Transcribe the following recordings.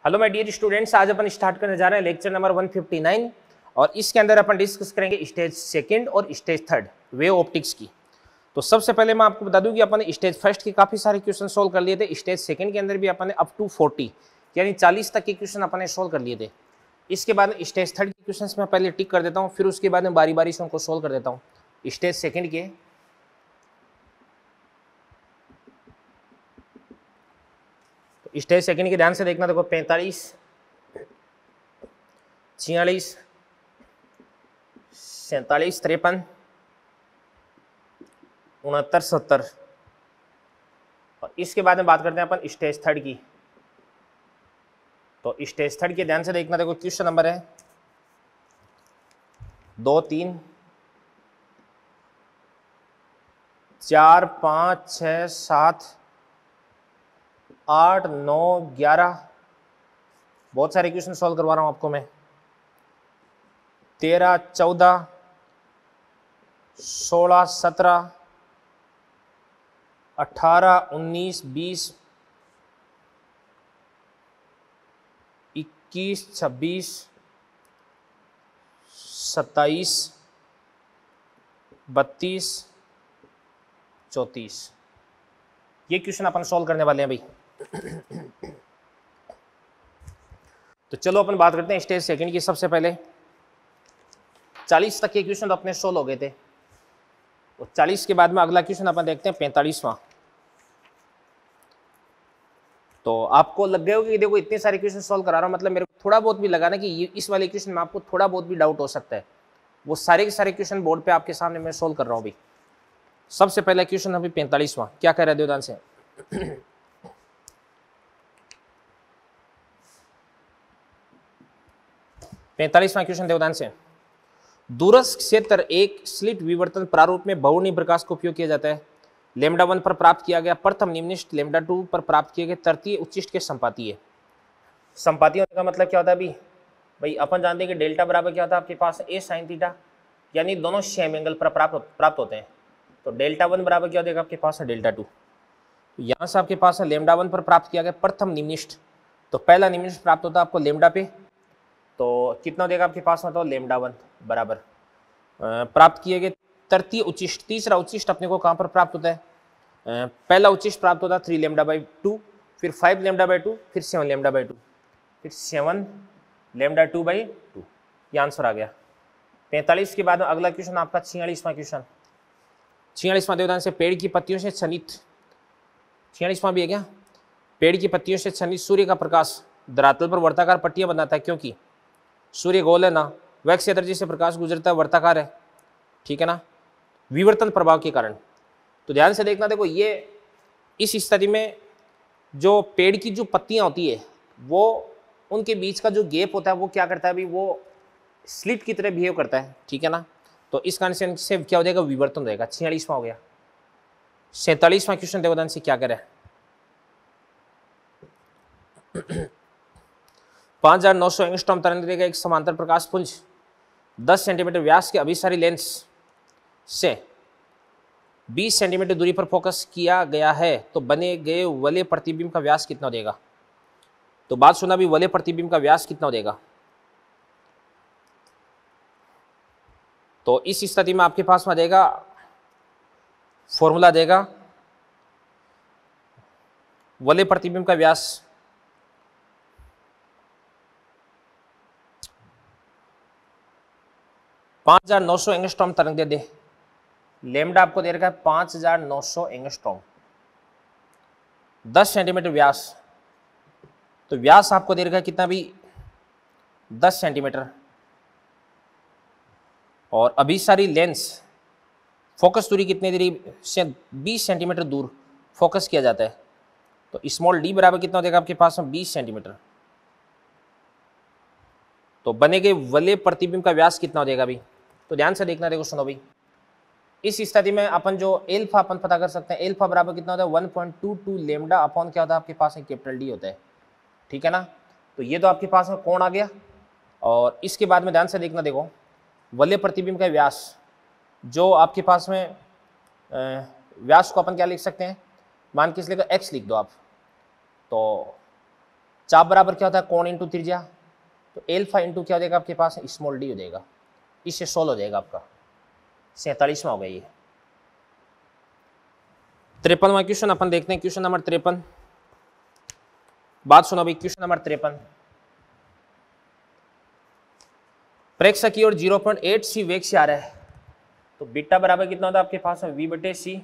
Hello my dear students, आज अपन start करने जा रहे हैं लेक्चर नंबर 159 और इसके अंदर अपन डिस्कस करेंगे स्टेज सेकंड और स्टेज थर्ड वेव ऑप्टिक्स की। तो सबसे पहले मैं आपको बता दूं कि अपन स्टेज फर्स्ट के काफ़ी सारे क्वेश्चन सोल्व कर लिए थे। स्टेज सेकंड के अंदर भी अपन ने अप टू 40 यानी 40 तक के क्वेश्चन अपन ने सोल्व कर लिए थे। इसके बाद स्टेज थर्ड के क्वेश्चन मैं पहले टिक कर देता हूँ, फिर उसके बाद में बारी बारी से उनको सोल्व कर देता हूँ। स्टेज सेकेंड के स्टेज सेकंड के ध्यान से देखना, देखो 45, 46, 47, 53, 69, 70 और इसके बाद में बात करते हैं अपन स्टेज थर्ड की। तो स्टेज थर्ड के ध्यान से देखना, देखो क्वेश्चन नंबर है 2, 3, 4, 5, 6, 7, 8, 9, 11 बहुत सारे क्वेश्चन सॉल्व करवा रहा हूं आपको मैं। 13, 14, 16, 17, 18, 19, 20, 21, 26, 27, 32, 34 ये क्वेश्चन अपन सॉल्व करने वाले हैं भाई। तो चलो अपन बात करते हैं स्टेज सेकंड की। सबसे पहले 40 तक के क्वेश्चन तो अपने सोल्व हो गए थे और 40 के बाद में अगला क्वेश्चन अपन देखते हैं 45वां। तो आपको लग गए होगा कि देखो इतने सारे क्वेश्चन सॉल्व करा रहा हूं, मतलब मेरे को थोड़ा बहुत भी लगा ना कि इस वाले क्वेश्चन में आपको थोड़ा बहुत भी डाउट हो सकता है। वो सारे के सारे क्वेश्चन बोर्ड पे आपके सामने मैं सोल्व कर रहा हूँ भाई। सबसे पहला क्वेश्चन अभी 45वां क्या कह रहा है देवदान से। 45वां क्वेश्चन देवदान से, दूरस्थ क्षेत्र एक स्लिट विवर्तन प्रारूप में बहुवर्णीय प्रकाश का उपयोग किया जाता है। लेमडा 1 पर प्राप्त किया गया प्रथम निम्नलिखित लेमडा 2 पर प्राप्त किए गए तृतीय उच्चिष्ट के संपातीय। संपातीय होने का मतलब क्या होता है अभी भाई, अपन जानते हैं कि डेल्टा बराबर क्या होता है आपके पास ए साइन थीटा, यानी दोनों सेम एंगल पर प्राप्त होते हैं। तो डेल्टा 1 बराबर क्या हो जाएगा आपके पास है डेल्टा 2। तो यहाँ से आपके पास है लेमडा 1 पर प्राप्त किया गया प्रथम निम्नलिखित, तो पहला निम्नलिखित प्राप्त होता है आपको लेमडा पे, तो कितना देगा आपके पास में, तो लेमडा 1 बराबर प्राप्त किए गए तृतीय उच्चिष्ट, तीसरा उच्चिष्ट अपने को कहाँ पर प्राप्त होता है, पहला उच्चिष्ट प्राप्त होता है 3 लेमडा बाई 2, फिर 5 लेमडा बाई 2, फिर 7 लेमडा बाई 2, फिर 7 लेमडा 2 बाई 2। ये आंसर आ गया। 45 के बाद अगला क्वेश्चन आपका 46वां क्वेश्चन। 46वां देवदान से, पेड़ की पत्तियों से छनित, 46वां भी है क्या, पेड़ की पत्तियों से छनित सूर्य का प्रकाश धरातल पर वर्ताकार पट्टियां बनाता है, क्योंकि सूर्य गोल है ना, वह क्षेत्र जिससे प्रकाश गुजरता है वर्ताकार है, ठीक है ना, विवर्तन प्रभाव के कारण। तो ध्यान से देखना, देखो ये इस स्थिति में जो पेड़ की जो पत्तियां होती है वो उनके बीच का जो गैप होता है वो क्या करता है अभी, वो स्लिट की तरह बिहेव करता है, ठीक है ना। तो इस कारण से क्या हो जाएगा, विवर्तन रहेगा। 46वां हो गया। 47वां क्वेश्चन देवदान से क्या करे, 5900 एंगस्ट्रॉम तरंग का एक समांतर प्रकाश पुंज 10 सेंटीमीटर व्यास के अभिसारी लेंस से 20 सेंटीमीटर दूरी पर फोकस किया गया है, तो बने गए वलय प्रतिबिंब का व्यास कितना देगा। तो बात सुना भी, वलय प्रतिबिंब का व्यास कितना देगा। तो इस स्थिति में आपके पास में देगा फॉर्मूला देगा वलय प्रतिबिंब का व्यास 5900 एंगस्ट्रॉम तरंग दे दे। लेमडा आपको दे रखा है 5900 एंगस्ट्रॉम, 10 सेंटीमीटर व्यास, तो व्यास आपको दे रखा है कितना भी 10 सेंटीमीटर, और अभिसारी लेंस फोकस दूरी कितनी दूरी से 20 सेंटीमीटर दूर फोकस किया जाता है, तो स्मॉल डी बराबर कितना देगा आपके पास में 20 सेंटीमीटर। तो बने गए वलय प्रतिबिंब का व्यास कितना हो जाएगा अभी। तो ध्यान से देखना, देखो सुनो भाई, इस स्थिति में अपन जो एल्फा अपन पता कर सकते हैं, एल्फा बराबर कितना होता है 1.22 लेमडा अपॉन क्या होता है आपके पास में कैपिटल डी होता है, ठीक है ना। तो ये तो आपके पास में कोण आ गया, और इसके बाद में ध्यान से देखना, देखो वलय प्रतिबिंब का व्यास जो आपके पास में व्यास को अपन क्या लिख सकते हैं, मान के इसलिए एक्स लिख दो आप, तो चाप बराबर क्या होता है, कोण इंटू त्रिज्या, तो एल्फा इंटू क्या हो जाएगा आपके पास, स्मॉल डी हो जाएगा। इससे सोल्व हो जाएगा आपका 47वां हो गया ये। 53वां क्वेश्चन अपन देखते हैं, क्वेश्चन नंबर 53। बात सुनो भाई, क्वेश्चन नंबर 53। प्रेक्षक की ओर 0.8 सी वेग से आ रहा है, तो बीटा बराबर कितना होता है आपके पास में, v बटे सी।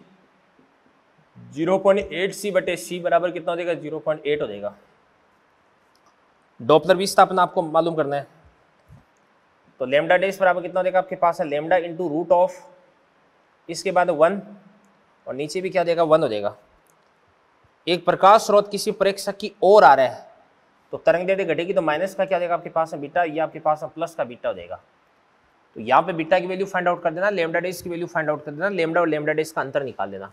0.8 सी बटे सी बराबर कितना हो जाएगा, 0.8 हो जाएगा। डॉपलर विस्थापन आपको मालूम करना है, तो लेमडा डैश बराबर कितना हो जाएगा आपके पास है, लेमडा इंटू रूट ऑफ, इसके बाद 1 और नीचे भी क्या हो जाएगा, 1 हो जाएगा। एक प्रकाश स्रोत किसी प्रेक्षक की ओर आ रहा है, तो तरंग दैर्ध्य घटेगी तो माइनस का क्या हो जाएगा आपके पास में बीटा, ये आपके पास में प्लस का बीटा हो जाएगा। तो यहाँ पे बीटा की वैल्यू फाइंड आउट कर देना, लेमडा डैश की वैल्यू फाइंड आउट कर देना, लेमडा और लेमडा डैश का अंतर निकाल देना।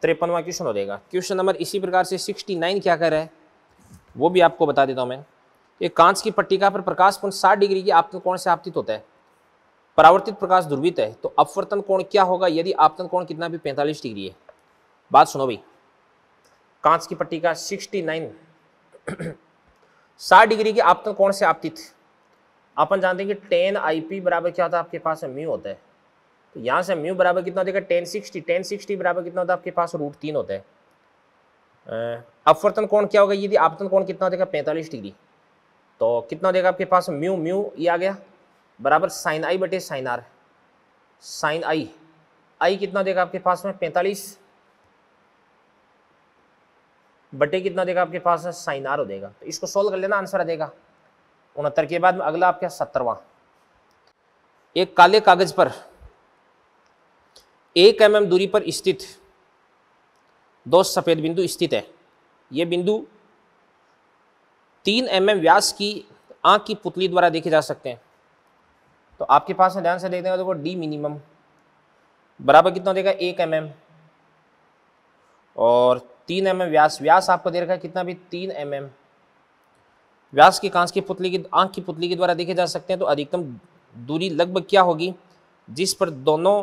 53वां क्वेश्चन हो जाएगा। क्वेश्चन नंबर इसी प्रकार से 69 क्या कर रहा है वो भी आपको बता देता हूँ मैं। एक कांच की पट्टिका पर प्रकाश कोण 60 डिग्री की आपतन कोण से आपतित होता है, परावर्तित प्रकाश ध्रुवित है, तो अपवर्तन कोण क्या होगा यदि आपतन कोण कितना भी 45 डिग्री है। बात सुनो भाई, कांच की पट्टिका 69 60 डिग्री के आपतन कोण से आपतित, अपन जानते हैं कि tan IP बराबर क्या होता है आपके पास म्यू होता है, तो यहाँ से म्यू बराबर कितना देगा, tan 60 बराबर कितना होता है आपके पास √3 होता है। अपवर्तन कोण क्या होगा यदि आपतन कोण कितना देगा 45 डिग्री, तो कितना देगा आपके पास म्यू, म्यू ये आ गया बराबर साइन आई बटे साइन आर, साइन आई, आई कितना देगा आपके पास में 45 बटे कितना देगा आपके पास है साइन आर हो देगा। तो इसको सोल्व कर लेना, आंसर आ जाएगा 69 के बाद में अगला आपका 70वां। एक काले कागज पर 1 mm दूरी पर स्थित 2 सफेद बिंदु स्थित है, ये बिंदु 3 mm व्यास की आंख की पुतली द्वारा देखे जा सकते हैं। तो आपके पास में ध्यान से देखते हैं, देखो डी मिनिमम बराबर कितना देगा 1 mm और 3 mm व्यास, व्यास आपको दे रखा है कितना भी 3 mm व्यास की कांच की पुतली की आंख की पुतली के द्वारा देखे जा सकते हैं। तो अधिकतम दूरी लगभग क्या होगी जिस पर दोनों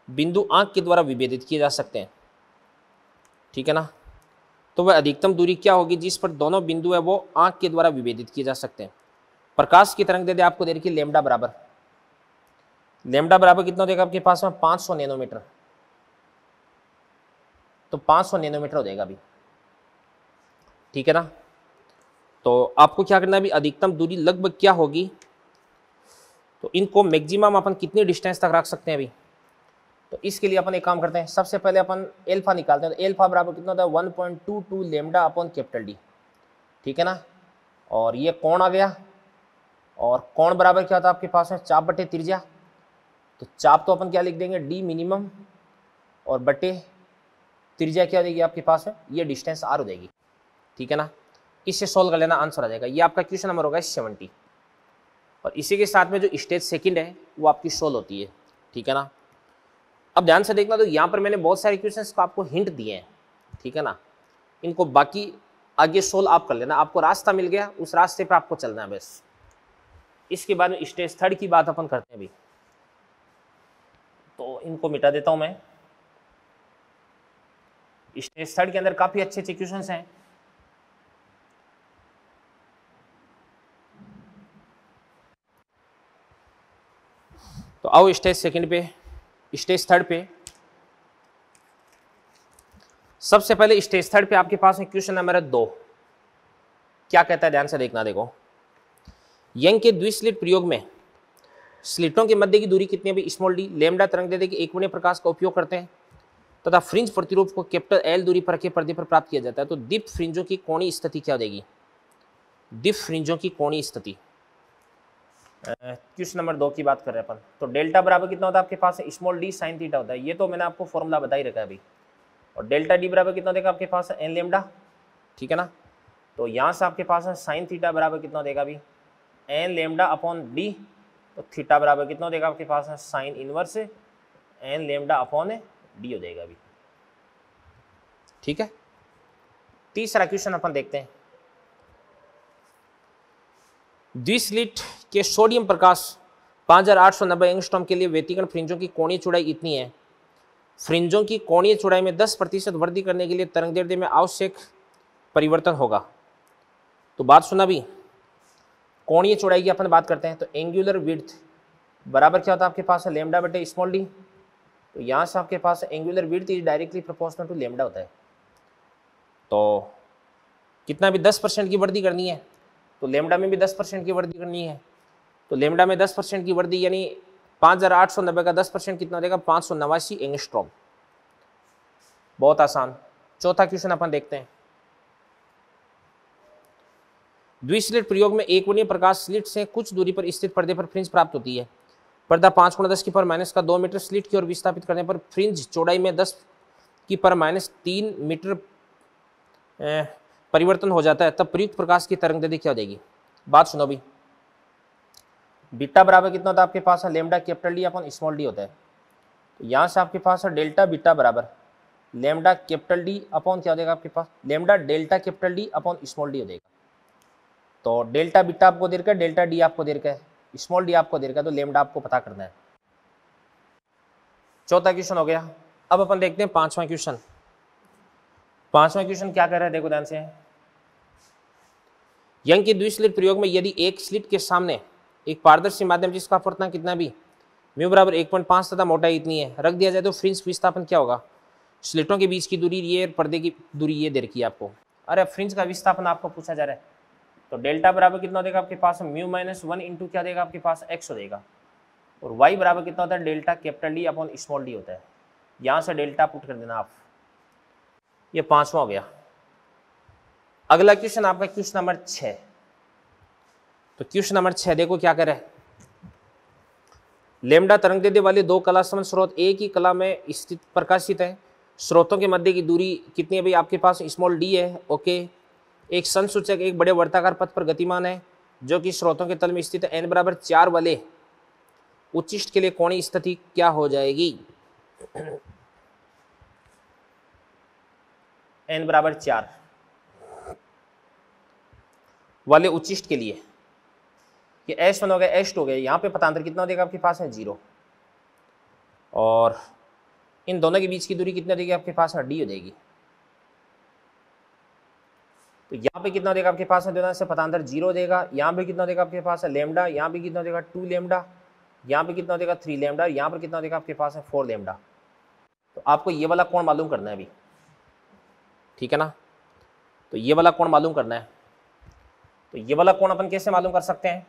बिंदु आंख के द्वारा विभेदित किए जा सकते हैं, ठीक है ना। तो वह अधिकतम दूरी क्या होगी जिस पर दोनों बिंदु है वो आंख के द्वारा विभेदित किए जा सकते हैं। प्रकाश की तरंग दैर्ध्य आपको दे रखी है लेमडा बराबर, लेमडा बराबर कितना देगा आपके पास में 500 नैनोमीटर, तो 500 नैनोमीटर हो जाएगा अभी, ठीक है ना। तो आपको क्या करना है अभी, अधिकतम दूरी लगभग क्या होगी, तो इनको मैक्सिमम अपन कितनी डिस्टेंस तक रख सकते हैं अभी। तो इसके लिए अपन एक काम करते हैं, सबसे पहले अपन एल्फा निकालते हैं। तो एल्फा बराबर कितना होता है 1.22 लेमडा अपॉन कैपिटल डी, ठीक है ना। और ये कोण आ गया, और कोण बराबर क्या होता है आपके पास में चाप बटे त्रिज्या, तो चाप तो अपन क्या लिख देंगे डी मिनिमम और बटे त्रिज्या क्या देगी आपके पास में, ये डिस्टेंस आर हो जाएगी, ठीक है ना। इससे सोल्व कर लेना, आंसर आ जाएगा। ये आपका क्वेश्चन नंबर होगा 70। और इसी के साथ में जो स्टेज सेकंड है वो आपकी सोल्व होती है, ठीक है ना। अब ध्यान से देखना, तो यहाँ पर मैंने बहुत सारे क्वेश्चंस को आपको हिंट दिए हैं, ठीक है ना। इनको बाकी आगे सोल्व आप कर लेना, आपको रास्ता मिल गया, उस रास्ते पे आपको चलना है बस। इसके बाद में स्टेज थर्ड की बात अपन करते हैं अभी, तो इनको मिटा देता हूं मैं। स्टेज थर्ड के अंदर काफी अच्छे अच्छे क्वेश्चंस हैं। तो आओ स्टेज सेकंड पे, स्टेज थर्ड पे। सबसे पहले स्टेज थर्ड पे आपके पास में क्वेश्चन नंबर है 2, क्या कहता है ध्यान से देखना। देखो, यंग के द्विस्लिट प्रयोग में स्लिटों के मध्य की दूरी कितनी है, स्मॉल डी, लेमडा तरंग दैर्ध्य के एकवर्णीय प्रकाश का उपयोग करते हैं तथा फ्रिंज प्रतिरूप को कैपिटल एल दूरी पर रखे पर्दे पर प्राप्त किया जाता है। तो दीप्त फ्रिंजों की कोणीय स्थिति क्या हो जाएगी, दीप्त फ्रिंजों की कोणीय स्थिति। क्वेश्चन नंबर 2 की बात कर रहे हैं अपन। तो डेल्टा बराबर कितना होता है आपके पास, स्मॉल डी साइन थीटा होता है, ये तो मैंने आपको फॉर्मूला बता ही रखा है अभी। और डेल्टा डी बराबर कितना देगा आपके पास, एन लेमडा, ठीक है ना। तो यहाँ से आपके पास है साइन थीटा बराबर कितना देगा अभी, एन लेमडा अपॉन डी, तो थीटा बराबर कितना देगा आपके पास है sine inverse n lambda upon D हो जाएगा अभी, ठीक है। तीसरा क्वेश्चन अपन देखते हैं। द्विस्लिट के सोडियम प्रकाश 5890 एंगस्ट्रॉम के लिए व्यतिकरण फ्रिंजों की कोणीय चौड़ाई इतनी है, फ्रिंजों की कोणीय चौड़ाई में 10% वृद्धि करने के लिए तरंगदैर्ध्य में आवश्यक परिवर्तन होगा। तो बात सुना भी, कोणीय चौड़ाई की अपन बात करते हैं तो एंगुलर विड्थ बराबर क्या होता है आपके पास है लेमडा बटे स्मॉल डी। तो यहाँ से आपके पास angular width is directly proportional to lambda होता है। तो कितना भी 10% की वृद्धि करनी है तो लेमडा में भी 10% की वृद्धि करनी है। तो लेमडा में 10% की वृद्धि यानी 5890 का 10% कितना हो जाएगा 589 एंगस्ट्रॉम। बहुत आसान। चौथा क्वेश्चन अपन देखते हैं। द्विस्लिट प्रयोग में एक कोणीय प्रकाश स्लिट से कुछ दूरी पर स्थित पर्दे पर फ्रिंज प्राप्त होती है। पर्दा 5×10⁻² मीटर स्लिट की ओर विस्थापित करने पर फ्रिंज चौड़ाई में 10⁻³ मीटर परिवर्तन हो जाता है, तब प्रयुक्त प्रकाश की तरंगदैर्घ्य क्या हो जाएगी। बात सुनो भी, बीटा बराबर कितना होता है आपके पास है lambda capital D upon small d होता है। तो यहाँ से आपके पास है डेल्टा बीटा बराबर लेमडा कैपिटल डी अपॉन क्या हो जाएगा आपके पास lambda delta capital D upon small d हो जाएगा। तो डेल्टा बीटा आपको दे रखा है, डेल्टा डी आपको दे रखा है, स्मॉल डी आपको दे रखा है, तो लेमडा आपको पता करना है। चौथा क्वेश्चन हो गया। अब अपन देखते हैं पांचवा क्वेश्चन। पांचवा क्वेश्चन क्या कर रहा है देखो ध्यान से। यंग के द्विस्लिट प्रयोग में यदि एक स्लिट के सामने एक पारदर्शी माध्यम जिसका अपवर्तनांक कितना भी म्यू बराबर 1.5 तथा मोटाई इतनी है रख दिया जाए तो फ्रिंज विस्थापन क्या होगा। स्लिटों के बीच की दूरी ये, पर्दे की दूरी ये दे रखी है आपको। अरे फ्रिंज का विस्थापन आपको पूछा जा रहा है तो डेल्टा बराबर कितना देगा आपके पास म्यू -1 इंटू क्या देगा आपके पास एक्स हो देगा। और वाई बराबर कितना होता है delta capital D upon small d होता है। यहाँ से डेल्टा पुट कर देना आप। ये पांचवा हो गया। अगला क्वेश्चन आपका क्वेश्चन नंबर 6। तो क्वेश्चन नंबर 6 देखो क्या करे। लेमडा तरंगदैर्घ्य वाले दो कलासमान स्रोत एक ही कला में स्थित प्रकाशित है। स्रोतों के मध्य की दूरी कितनी है भाई आपके पास स्मॉल डी है। ओके। एक संसूचक एक बड़े वर्ताकार पथ पर गतिमान है जो कि स्रोतों के तल में स्थित है। n बराबर 4 वाले उच्चिष्ट के लिए कोणीय स्थिति क्या हो जाएगी। n बराबर 4 वाले उच्चिष्ट के लिए ये S1 हो गया S2 हो गया। यहाँ पे पथांतर कितना देगा आपके पास है 0 और इन दोनों के बीच की दूरी कितना देगी आपके पास है d हो जाएगी। तो यहाँ पे कितना देगा आपके पास है दोनों से पथांतर 0 हो जाएगा। यहाँ पे कितना देगा आपके पास है लेमडा, यहाँ पे कितना देगा 2 लेमडा, यहाँ पे कितना देगा 3 लेमडा, यहाँ पर कितना देगा आपके पास है 4 लेमडा। तो आपको ये वाला कोण मालूम करना है अभी, ठीक है ना। तो ये वाला कोण मालूम करना है। तो ये वाला कोण अपन कैसे मालूम कर सकते हैं।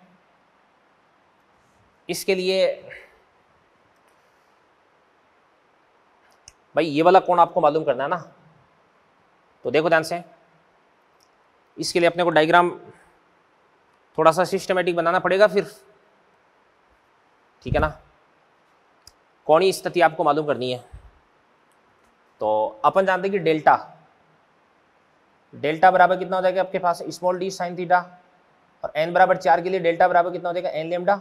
इसके लिए भाई ये वाला कोण आपको मालूम करना है ना। तो देखो ध्यान से, इसके लिए अपने को डायग्राम थोड़ा सा सिस्टमेटिक बनाना पड़ेगा फिर, ठीक है ना। कोणीय स्थिति आपको मालूम करनी है। तो अपन जानते हैं कि डेल्टा बराबर कितना हो जाएगा आपके पास स्मॉल डी साइन थीटा और n बराबर 4 के लिए डेल्टा बराबर कितना हो जाएगा n लेमडा।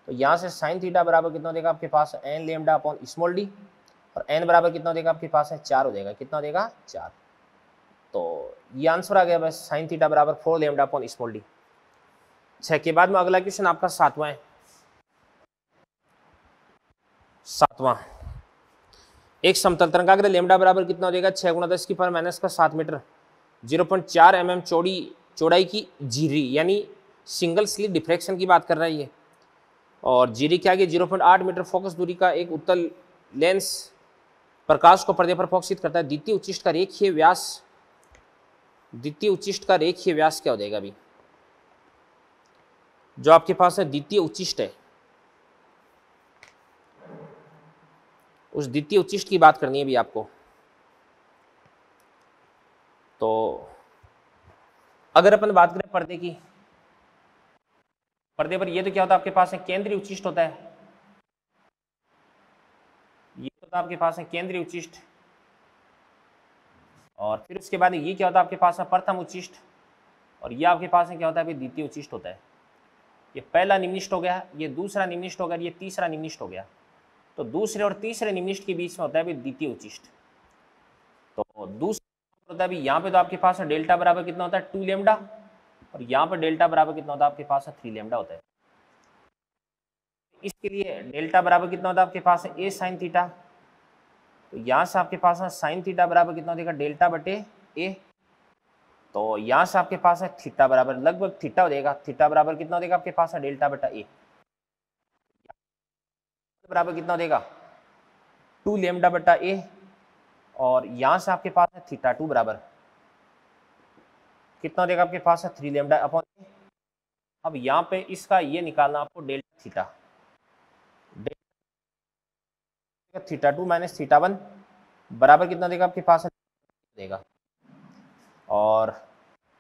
तो यहाँ से साइन थीटा बराबर कितना हो जाएगा आपके पास n lambda upon small D और n बराबर कितना हो जाएगा आपके पास है 4 हो जाएगा। कितना हो जाएगा 4। तो ये आंसर आ गया बस साइन थीटा बराबर 4 लेमडा अपॉन स्मॉल डी। 6 के बाद में अगला क्वेश्चन आपका 7वां है। 7वां, एक समतल तरंगाग्र लेमडा बराबर कितना हो जाएगा 6×10⁻⁷ मीटर 0.4 mm चौड़ाई की जीरी यानी सिंगल स्लिट डिफ्रैक्शन की बात कर रहा है ये। और जीरी क्या है 0.8 मीटर फोकस दूरी का एक उत्तल लेंस प्रकाश को पर्दे पर फोकसित करता है। द्वितीय उच्चिष्ट का रेखीय व्यास क्या हो जाएगा अभी। जो आपके पास है द्वितीय उच्चिष्ट है, उस द्वितीय उच्चिष्ट की बात करनी है भी आपको। तो अगर अपन बात करें पर्दे की, पर्दे पर ये तो क्या होता है आपके पास है केंद्रीय उच्चिष्ट होता है। ये होता है आपके पास है केंद्रीय उच्चिष्ट और फिर उसके बाद ये क्या होता है आपके पास है प्रथम उच्चिष्ट और ये आपके पास है क्या होता है द्वितीय उच्चिष्ट होता है। ये पहला निम्निष्ठ हो गया, ये दूसरा निम्निष्ठ हो गया, ये तीसरा निम्निष्ठ हो गया। तो दूसरे और तीसरे निम्निष्ठ के बीच में होता है द्वितीय उच्चिष्ट। तो दूसरा होता है यहाँ पे तो आपके पास है डेल्टा बराबर कितना होता है 2 लेमडा और यहाँ पर डेल्टा बराबर कितना होता है आपके पास है 3 लेमडा होता है। इसके लिए डेल्टा बराबर कितना होता है आपके पास है a साइन थीटा। तो यहाँ से आपके पास है साइन थीटा बराबर कितना हो जाएगा डेल्टा बटे a तो यहाँ से आपके पास है थीटा बराबर लगभग थीटा हो जाएगा, थीटा बराबर कितना हो जाएगा आपके पास है डेल्टा बटा ए, बराबर कितना हो जाएगा 2 लेमडा बटा ए, और यहाँ से आपके पास है थीटा 2 बराबर कितना हो जाएगा आपके पास है 3 लेमडा अपॉन ए। अब यहाँ पे इसका ये निकालना आपको delta theta, theta 2 minus theta 1 बराबर कितना देगा आपके पास है देगा, और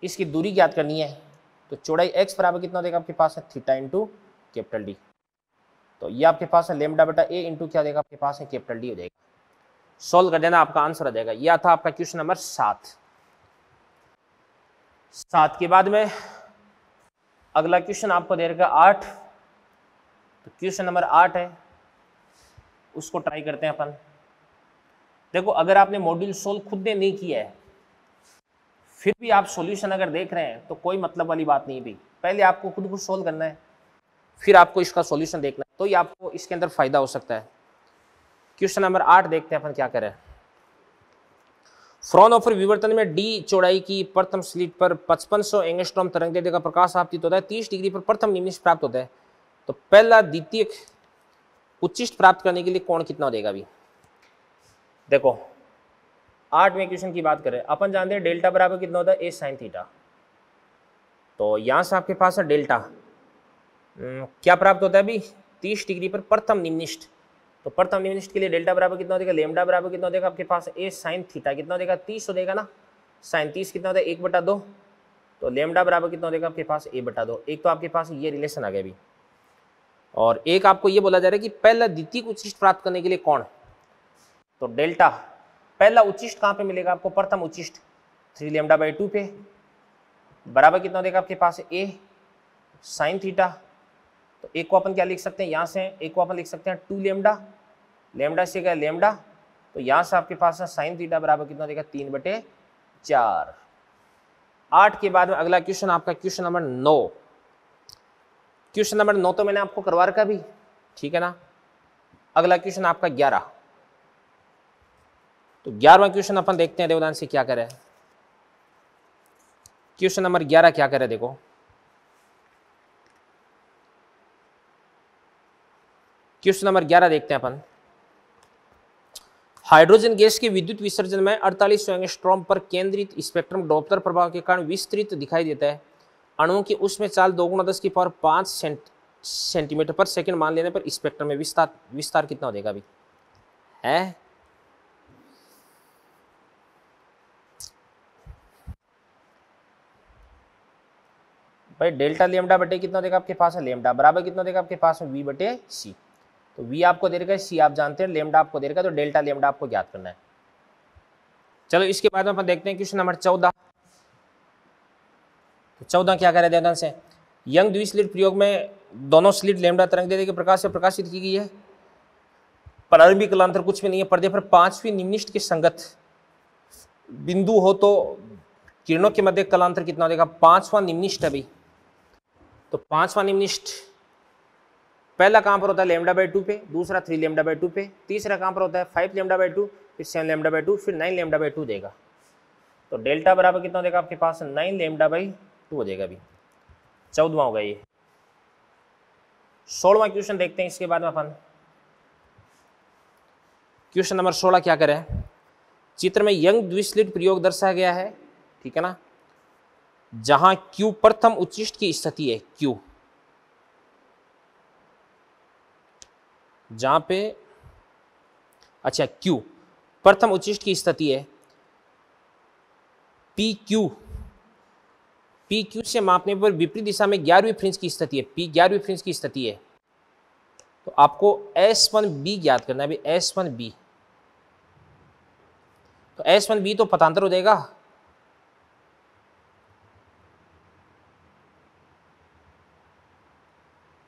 इसकी दूरी ज्ञात करनी है तो चौड़ाई x बराबर कितना देगा आपके पास है थीटा इंटू कैपिटल डी। तो ये आपके पास है लेमडा बटा ए इंटू क्या देगा आपके पास है कैपिटल डी हो जाएगा। सॉल्व कर देना, आपका आंसर आ जाएगा। यह था आपका क्वेश्चन नंबर 7 के बाद में अगला क्वेश्चन आपको दे रखा 8। तो क्वेश्चन नंबर 8 है, उसको ट्राई करते हैं अपन। देखो अगर आपने मॉड्यूल सोल्व खुद ने नहीं किया है फिर भी आप सॉल्यूशन अगर देख रहे हैं तो कोई मतलब वाली बात नहीं भी, पहले आपको खुद को सोल्व करना है फिर आपको इसका सॉल्यूशन देखना है, तो ये आपको इसके अंदर फायदा हो सकता है। क्वेश्चन नंबर 8 देखते हैं अपन क्या करें। फ्रॉनहोफर विवर्तन में डी चौड़ाई की प्रथम स्लिट पर 5500 एंगस्ट्रॉम तरंगदैर्घ्य का प्रकाश आपतित होता है, 30 डिग्री पर प्रथम निम्निष्ठ प्राप्त होता है। तो पहला द्वितीयक उच्चिष्ट प्राप्त करने के लिए कोण कितना हो जाएगा। अभी देखो 8वें क्वेश्चन की बात करें, अपन जानते हैं डेल्टा बराबर कितना होता है ए साइन थीटा। तो यहाँ से आपके पास है डेल्टा क्या प्राप्त होता है अभी 30 डिग्री पर प्रथम निम्निष्ठ। तो प्रथम निम्निष्ठ के लिए डेल्टा बराबर कितना हो जाएगा, लेमडा बराबर कितना हो जाएगा आपके पास ए साइन थीटा कितना हो जाएगा 30 हो जाएगा ना, साइन 30 कितना होता है 1/2। तो लेमडा बराबर कितना हो जाएगा आपके पास a/2। एक तो आपके पास ये रिलेशन आ गया अभी, और एक आपको ये बोला जा रहा है कि पहला द्वितीयक उच्चिष्ट प्राप्त करने के लिए कोण। तो डेल्टा पहला उच्चिष्ट कहाँ पे मिलेगा आपको, प्रथम उच्चिष्ट 3 लेमडा बाई 2 पे बराबर कितना देगा आपके पास ए साइन थीटा। तो एक को अपन क्या लिख सकते हैं, यहाँ से एक को अपन लिख सकते हैं 2 लेमडा, लेमडा से गया लेमडा, तो यहाँ से आपके पास है साइन थीटा बराबर कितना देगा 3/4। 8 के बाद में अगला क्वेश्चन आपका क्वेश्चन नंबर 9। क्वेश्चन नंबर 9 तो मैंने आपको करवा रखा भी, ठीक है ना। अगला क्वेश्चन आपका 11। तो 11वां क्वेश्चन अपन देखते हैं देवदान से क्या करे। क्वेश्चन नंबर 11 क्या करे देखो, क्वेश्चन नंबर 11 देखते हैं अपन। हाइड्रोजन गैस के विद्युत विसर्जन में 4800 एंगस्ट्रॉम पर केंद्रित स्पेक्ट्रम डॉप्लर प्रभाव के कारण विस्तृत दिखाई देता है। अणुओं की उसमें चाल 2×10⁵ सेंटीमीटर पर सेकंड मान लेने पर स्पेक्ट्रम में विस्तार कितना हो जाएगा अभी है। भाई डेल्टा लेमडा बटे कितना देगा आपके पास है लेमडा बराबर कितना देगा आपके पास है v/c। तो v आपको दे रखा है, c आप जानते हैं, लेमडा आपको दे रखा है, तो डेल्टा लेमडा आपको ज्ञात करना है। चलो इसके बाद में अपन देखते हैं क्वेश्चन नंबर 14। तो 14 क्या करे ध्यान से, यंग द्विस्लिट प्रयोग में दोनों स्लिट लेमडा तरंगदैर्घ्य के प्रकाश से प्रकाशित की गई है। प्रारंभिक कलांतर कुछ भी नहीं है, पर्दे पर 5वीं निम्निष्ठ के संगत बिंदु हो तो किरणों के मध्य कलांतर कितना हो जाएगा 5वां निम्निष्ठ अभी। तो 5वां निम्निष्ठ पहला कहां पर होता है लेमडा बाई 2 पे, दूसरा 3 लेमडा बाई 2 पे, तीसरा कहां पर होता है 5 लेमडा बाई 2, फिर 7 लेमडा बाई 2, फिर 9 लेमडा बाई 2 देगा। तो डेल्टा बराबर कितना देगा आपके पास 9 लेमडा बाई 2 हो जाएगा अभी। 14वां होगा ये। 16वां क्वेश्चन देखते हैं इसके बाद में अपन। क्वेश्चन नंबर 16 क्या करे, चित्र में यंग द्विस्लिट प्रयोग दर्शाया गया है, ठीक है ना, जहां Q प्रथम उच्चिष्ट की स्थिति है, Q जहां पे अच्छा Q प्रथम उच्चिष्ट की स्थिति है, PQ से मापने पर विपरीत दिशा में 11वीं फ्रिंज की स्थिति है, P 11वीं फ्रिंज की स्थिति है। तो आपको S1B ज्ञात करना है। अभी S1B, तो S1B तो पतांतर हो जाएगा,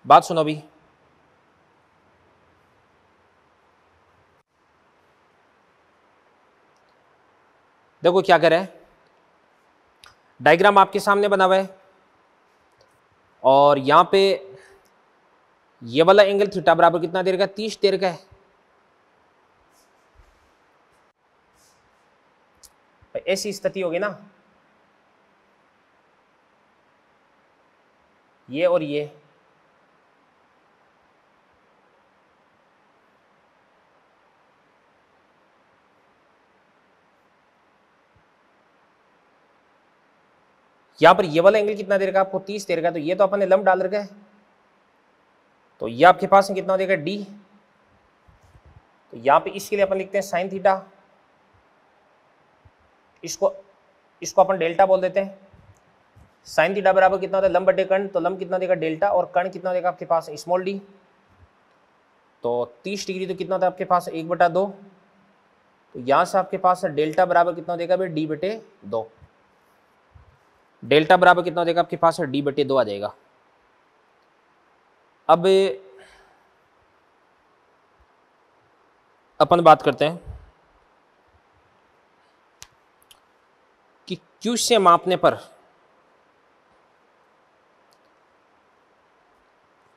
बात सुनो अभी। देखो क्या करें, डायग्राम आपके सामने बना हुआ है और यहां पे ये वाला एंगल थीटा बराबर कितना दे रखा है 30 दे रखा है। ऐसी स्थिति होगी ना, ये और ये, यहां पर ये वाला एंगल कितना दे रखा है आपको, 30 दे रखा है, तो ये तो अपन ने लंब डाल रखा है, तो ये आपके पास में कितना देगा डी। तो यहां पे इसके लिए अपन लिखते हैं साइन थीटा, इसको अपन डेल्टा बोल देते हैं। साइन थीटा बराबर कितना होता है, लंब बटे कर्ण, तो लंब कितना देगा डेल्टा, और कर्ण कितना देगा आपके पास स्मॉल डी। तो 30 डिग्री तो कितना होता है आपके पास 1/2, तो यहां से आपके पास डेल्टा बराबर कितना देगा भाई d/2। डेल्टा बराबर कितना देगा आपके पास d/2 आ जाएगा। अब अपन बात करते हैं कि Q से मापने पर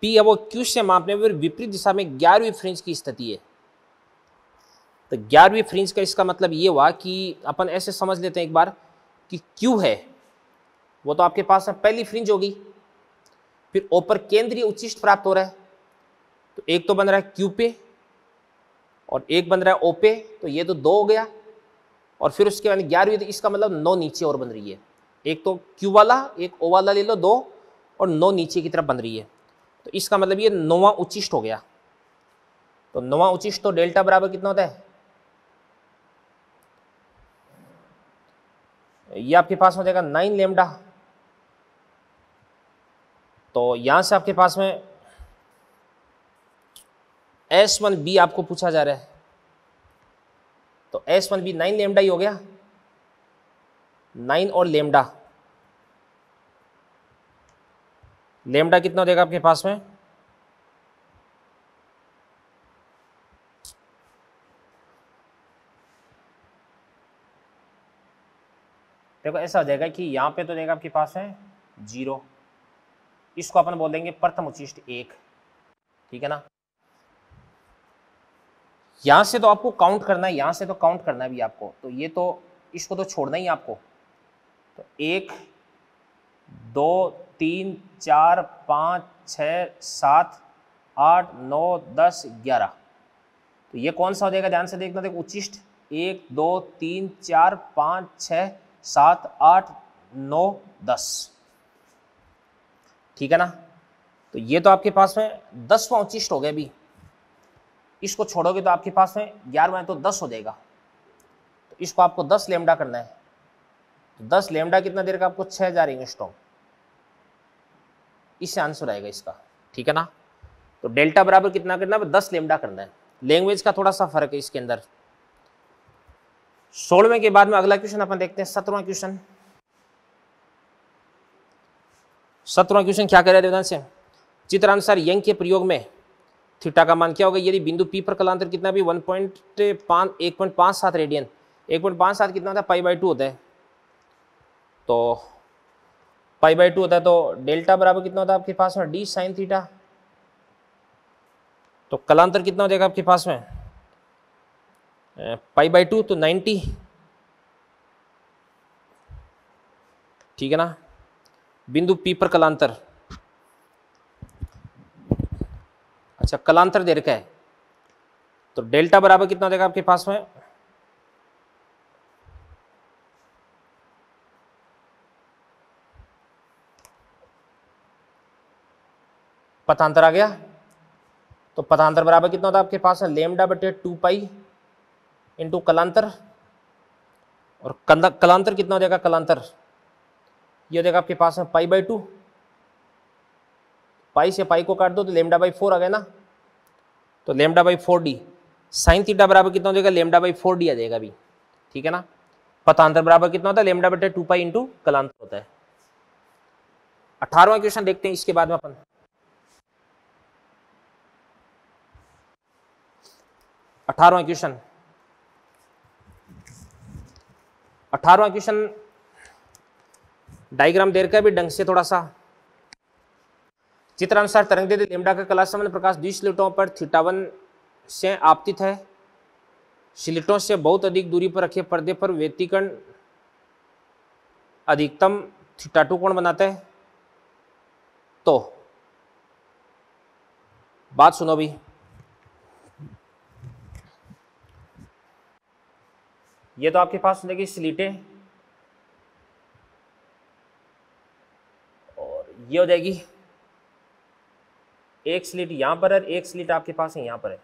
P अब Q से मापने पर विपरीत दिशा में 11वीं फ्रिंज की स्थिति है। तो 11वीं फ्रिंज का इसका मतलब ये हुआ कि अपन ऐसे समझ लेते हैं एक बार कि Q है वो तो आपके पास पहली फ्रिंज होगी, फिर ऊपर केंद्रीय उच्चिष्ट प्राप्त हो रहा है, तो एक तो बन रहा है Q पे और एक बन रहा है O पे, तो ये तो 2 हो गया, और फिर उसके बाद 11वीं, तो इसका मतलब 9 नीचे और बन रही है। एक तो Q वाला एक O वाला ले लो 2, और 9 नीचे की तरफ बन रही है, तो इसका मतलब ये 9वां उच्चिष्ट हो गया। तो 9वां उच्चिष्ट तो डेल्टा बराबर कितना होता है, ये आपके पास हो जाएगा 9 लेमडा। तो यहां से आपके पास में S1B आपको पूछा जा रहा है, तो S1B 9 लेमडा ही हो गया, 9 और लेमडा, लेमडा कितना देगा आपके पास में, देखो ऐसा हो जाएगा कि यहां पे तो देगा आपके पास है 0, इसको अपन बोल देंगे प्रथम उच्चिष्ट 1, ठीक है ना। यहां से तो आपको काउंट करना है, यहां से तो काउंट करना है भी आपको, तो ये तो इसको तो छोड़ना ही आपको। तो 1 2 3 4 5 6 7 8 9 10 11, तो ये कौन सा हो जाएगा, ध्यान से देखना, देखो उच्चिष्ट 1 2 3 4 5 6 7 8 9 10, ठीक है ना। तो ये तो आपके पास में 10वां उच्चिष्ट हो गया भी, इसको छोड़ोगे तो आपके पास में 11वां तो 10 हो जाएगा, तो इसको आपको 10 लेमडा करना है। तो 10 लेमडा कितना देर का आपको 6000 एंगस्ट्रॉम, इससे आंसर आएगा इसका, ठीक है ना। तो डेल्टा बराबर कितना करना है, 10 लेमडा करना है। लैंग्वेज का थोड़ा सा फर्क है इसके अंदर। 16वें के बाद में अगला क्वेश्चन अपन देखते हैं 17वां क्वेश्चन। 17वां क्वेश्चन क्या कह रहे हैं ध्यान से, चित्रानुसार यंग के प्रयोग में थीटा का मान क्या होगा यदि बिंदु P पर कलांतर कितना भी 1.57 रेडियन, 1.57 कितना होता है π/2 होता है, तो π/2 होता है, तो डेल्टा बराबर कितना होता है आपके पास में d sin थीटा, तो कलांतर कितना हो जाएगा आपके पास में π/2 तो 90, ठीक है ना। बिंदु P पर कलांतर, अच्छा कलांतर दे रखा है, तो डेल्टा बराबर कितना हो जाएगा आपके पास में पथांतर आ गया, तो पथांतर बराबर कितना होता है आपके पास में λ/2π इंटू कलांतर, और कलांतर कितना हो जाएगा, कलांतर ये हो जाएगा आपके पास में π/2, पाई से पाई को काट दो तो λ/4 आ गया ना, तो λ/4d, साइन थीटा बराबर कितना हो जाएगा λ/4d आ जाएगा अभी, ठीक है ना। पथांतर बराबर कितना होता है λ/2π इंटू कलांतर होता है। 18वां क्वेश्चन देखते हैं इसके बाद में अपन, 18वां क्वेश्चन, 18वां क्वेश्चन डायग्राम दे रखा है भी ढंग से थोड़ा सा। चित्रानुसार तरंगदैर्घ्य लेमडा का कला संबंध प्रकाश द्विस्लिटों पर θ1 से आपतित है, स्लिटों से बहुत अधिक दूरी पर रखे पर्दे पर व्यतिकरण अधिकतम θ2 कोण बनाता है। तो बात सुनो भी, ये तो आपके पास देखिए स्लीटें, और ये हो जाएगी एक स्लिट यहां पर है, एक स्लिट आपके पास यहां पर है।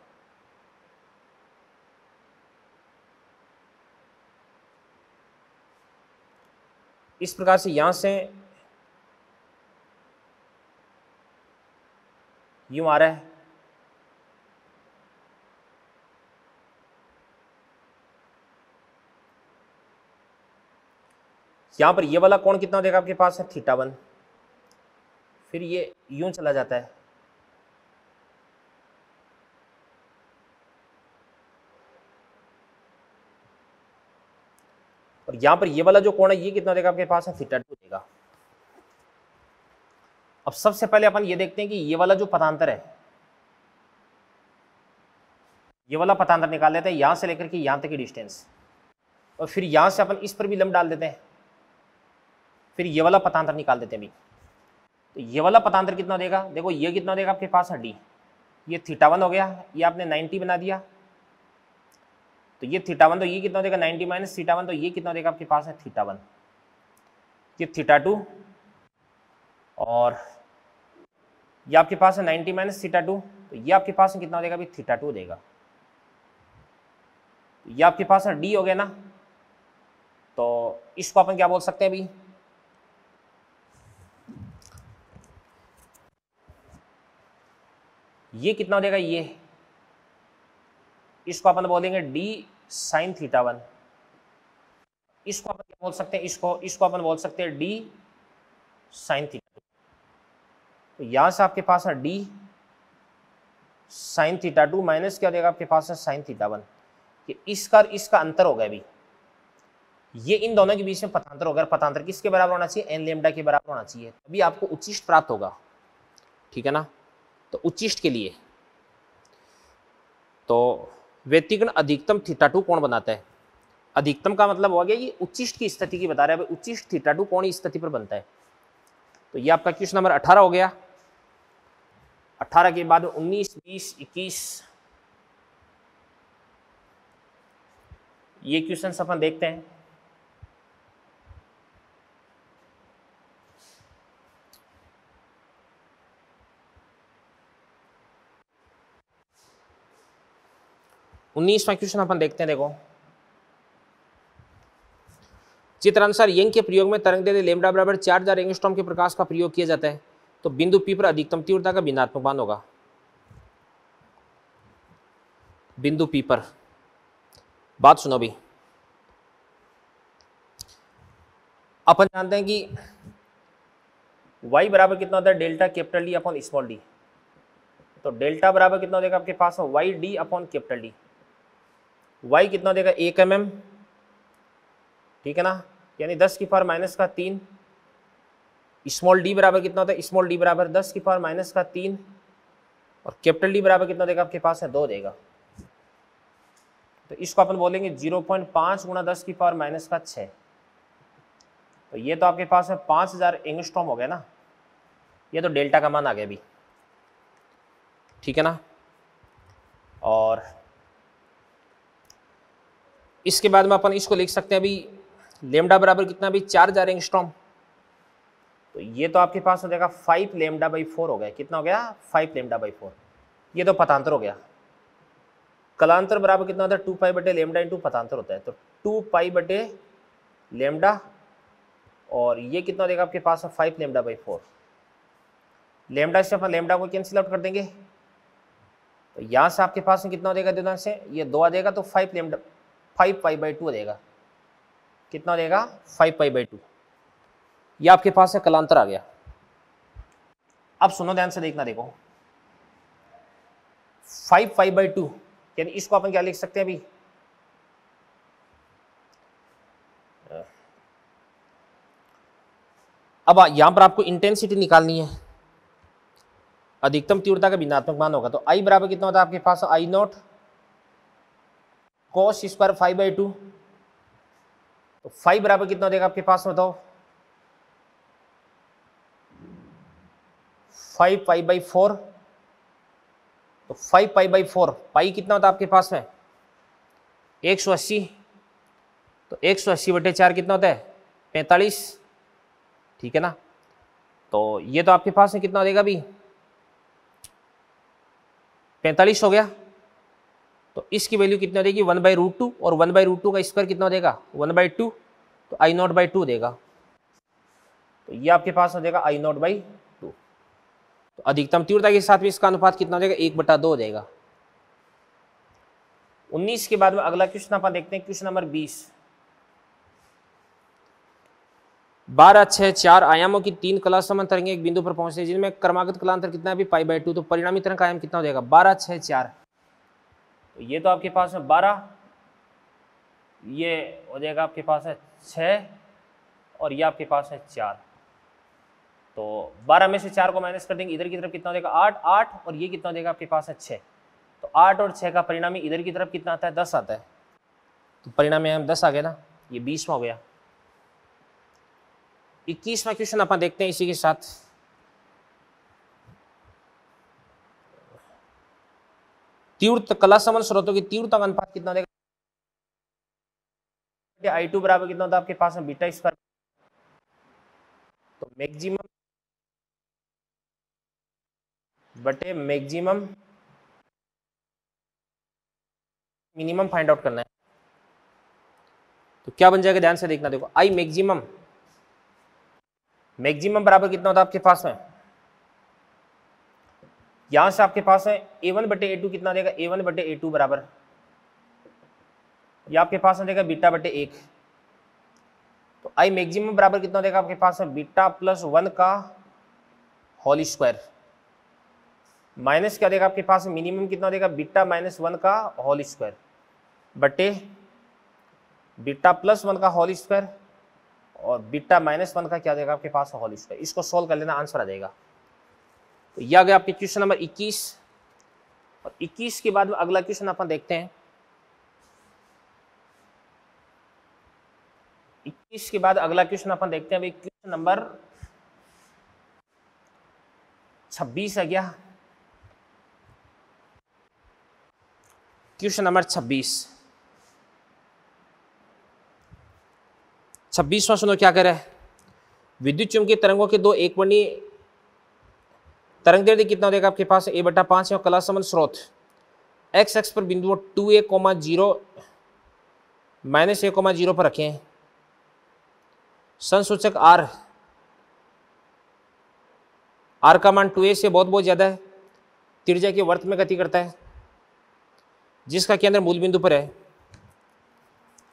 इस प्रकार से यहां से यूं आ रहा है, यहां पर ये वाला कोण कितना देगा आपके पास है θ1, फिर ये यूं चला जाता है, और यहां पर ये वाला जो कोण है ये कितना देगा आपके पास है θ2 देगा। अब सबसे पहले अपन ये देखते हैं कि ये वाला जो पथांतर है, ये वाला पथांतर निकाल लेते हैं यहां से लेकर के यहां तक की डिस्टेंस, और फिर यहां से अपन इस पर भी लंब डाल देते हैं, फिर ये वाला पथांतर निकाल देते हैं भी। तो ये वाला पथांतर कितना देगा, देखो ये कितना देगा आपके पास है d, ये θ1 हो गया, ये आपने 90 बना दिया, तो ये θ1 तो ये कितना देगा 90 माइनस θ1, तो ये कितना देगा आपके पास है θ1, ये θ2, और ये आपके पास है 90 माइनस θ2, तो ये आपके पास है कितना देगा अभी θ2 देगा, ये आपके पास है d हो गया ना। तो इसको अपन क्या बोल सकते हैं अभी, ये कितना देगा, ये इसको अपन बोलेंगे d sin θ1, इसको अपन क्या बोल सकते हैं, इसको अपन बोल सकते हैं d sin θ2। तो यहां से आपके पास है d sin θ2 माइनस क्या देगा आपके पास है sin θ1, कि इसका अंतर होगा अभी, ये इन दोनों के बीच में पथांतर होगा, पथांतर किसके बराबर होना चाहिए, n लेमडा के बराबर होना चाहिए, तभी आपको उच्चिष्ट प्राप्त होगा, ठीक है ना। तो उच्चिष्ट के लिए तो व्यतिकर्ण अधिकतम θ2 कोण बनाता है, अधिकतम का मतलब हो गया ये उच्चिष्ट की स्थिति की बता रहा है, उच्चिष्ट θ2 कोण इस स्थिति पर बनता है। तो ये आपका क्वेश्चन नंबर 18 हो गया। 18 के बाद 19, 20, 21 ये क्वेश्चन अपन देखते हैं। उन्नीसवां क्वेश्चन अपन देखते हैं, देखो चित्रानुसार यंग के प्रयोग में तरंगदैर्घ्य लैम्डा बराबर 4000 एंगस्ट्रॉम के प्रकाश का प्रयोग किया जाता है, तो बिंदु P पर अधिकतम तीव्रता का भिन्नात्मक मान होगा। बिंदु P पर बात सुनो भी, अपन जानते हैं कि y बराबर कितना होता है delta capital D upon small d, तो डेल्टा बराबर कितना देगा आपके पास है y D upon capital D, y कितना देगा 1 mm, ठीक है ना, यानी 10 की पावर माइनस का 3, स्मॉल d बराबर कितना होता है, स्मॉल d बराबर 10 की पावर माइनस का 3, और कैपिटल D बराबर कितना देगा आपके पास है 2 देगा। तो इसको अपन बोलेंगे 0.5 गुणा 10 की पावर माइनस का 6, तो ये तो आपके पास है 5000 एंगस्ट्रॉम हो गया ना, ये तो डेल्टा का मान आ गया अभी, ठीक है ना। और इसके बाद में अपन इसको लिख सकते हैं अभी लेमडा बराबर कितना भी 4000 एंगस्ट्रॉम, तो ये तो आपके पास हो जाएगा 5 लेमडा बाई 4 हो गया, कितना हो गया 5 लेमडा बाई 4, ये तो पथांतर हो गया। कलांतर बराबर कितना होता है 2 पाई बटे लेमडा इंटू पथांतर होता है, तो 2 पाई बटे लेमडा, और ये कितना देगा आपके पास 5 लेमडा बाई 4, लेमडा से अपन लेमडा को कैंसिल आउट कर देंगे, तो यहाँ से आपके पास में कितना हो जाएगा दोनों से ये 2 आ जाएगा, तो 5 लेमडा 5 पाई बाई 2 हो जाएगा, कितना हो जाएगा 5 पाई बाई 2, ये आपके पास है कलांतर आ गया। अब सुनो ध्यान से देखना, देखो 5 पाई बाई 2, यानी इसको अपन क्या लिख सकते हैं अभी, अब यहां पर आपको इंटेंसिटी निकालनी है, अधिकतम तीव्रता का भिन्नात्मक मान होगा, तो I बराबर कितना होता है आपके पास I not cos square 5 by 2, तो 5 बराबर कितना देगा आपके पास बताओ, 5 पाई/4, तो 5 पाई/4, पाई कितना होता है आपके पास में 180, तो 180/4 कितना होता है 45, ठीक है ना। तो ये तो आपके पास में कितना हो जाएगा अभी 45 हो गया। तो इसकी वैल्यू कितनी हो जाएगी 1/√2, और 1/√2 का स्क्वायर कितना हो जाएगा 1/2, तो I0/2 देगा। तो ये आपके पास हो जाएगा I0/2। तो अधिकतम तीव्रता के साथ भी इसका अनुपात कितना हो जाएगा 1/2 हो जाएगा। 19 के बाद में अगला क्वेश्चन अपन देखते हैं, क्वेश्चन नंबर 20। 12, 6, 4 आयामों की 3 कला समान तरंगें एक बिंदु पर पहुंचते हैं जिनमें क्रमागत कलांतर कितना है अभी π/2, तो परिणामी तरंग का आयाम कितना हो जाएगा 12, 6, 4। तो ये तो आपके पास है 12, ये हो जाएगा आपके पास है 6, और ये आपके पास है 4। तो 12 में से 4 को माइनस कर देंगे, इधर की तरफ कितना हो जाएगा 8, 8, और ये कितना हो जाएगा आपके पास है 6। तो 8 और 6 का परिणामी इधर की तरफ कितना आता है 10 आता है। तो परिणामी हम 10 आ गया ना, ये 20वां हो गया। 21वां क्वेश्चन अपन देखते हैं इसी के साथ। तीव्र कला समान स्रोतों की तीव्रता का अनुपात कितना हो जाएगा I2 बराबर कितना होता है आपके पास में बीटा स्क्वायर। तो मैक्सिमम बटे मैक्सिमम मिनिमम फाइंड आउट करना है। तो क्या बन जाएगा ध्यान से देखना, देखो आई मैक्सिमम, मैक्सिमम बराबर कितना होता है आपके पास में, यहां से आपके पास है A1/A2 कितना देगा A1/A2 बराबर, ये आपके पास में देगा β/1। तो आई मैक्सिमम बराबर कितना देगा आपके पास है β+1 का होल स्क्वायर, माइनस क्या देगा आपके पास में मिनिमम कितना देगा β-1 का होल स्क्वायर बटे β+1 का होल स्क्वायर, और β-1 का क्या देगा आपके पास होल स्क्वायर। इसको सोल्व कर लेना, आंसर आ जाएगा। तो यह आ गया आपके क्वेश्चन नंबर 21। और 21 के बाद में अगला क्वेश्चन अपन देखते हैं। 21 के बाद अगला क्वेश्चन अपन देखते हैं, भाई क्वेश्चन नंबर 26 आ गया। क्वेश्चन नंबर 26वां सुनो क्या कह रहा है। विद्युत चुंबकीय तरंगों के दो एकवर्णीय तरंग दैर्ध्य कितना देगा आपके पास A/5 और कला संबंध स्रोत x एक्स पर बिंदु 2a, 0 -a, 0 पर रखें। संसूचक r का मान 2a से बहुत ज्यादा है, त्रिज्या के वर्त में गति करता है, जिसका केंद्र मूल बिंदु पर है।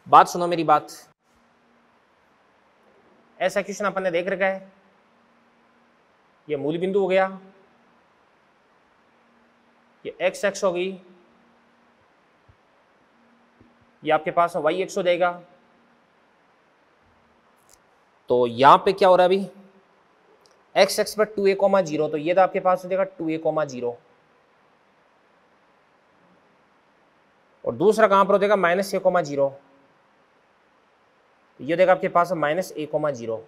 बात सुनो मेरी बात, ऐसा क्वेश्चन अपन ने देख रखा है। ये मूल बिंदु हो गया, ये x एक्स हो गई, ये आपके पास y एक्स हो जाएगा। तो यहां पे क्या हो रहा है अभी x एक्स पर 2a, 0, तो ये तो आपके पास हो जाएगा 2a, 0, और दूसरा कहां पर हो जाएगा -a, 0, ये देगा आपके पास -a, 0।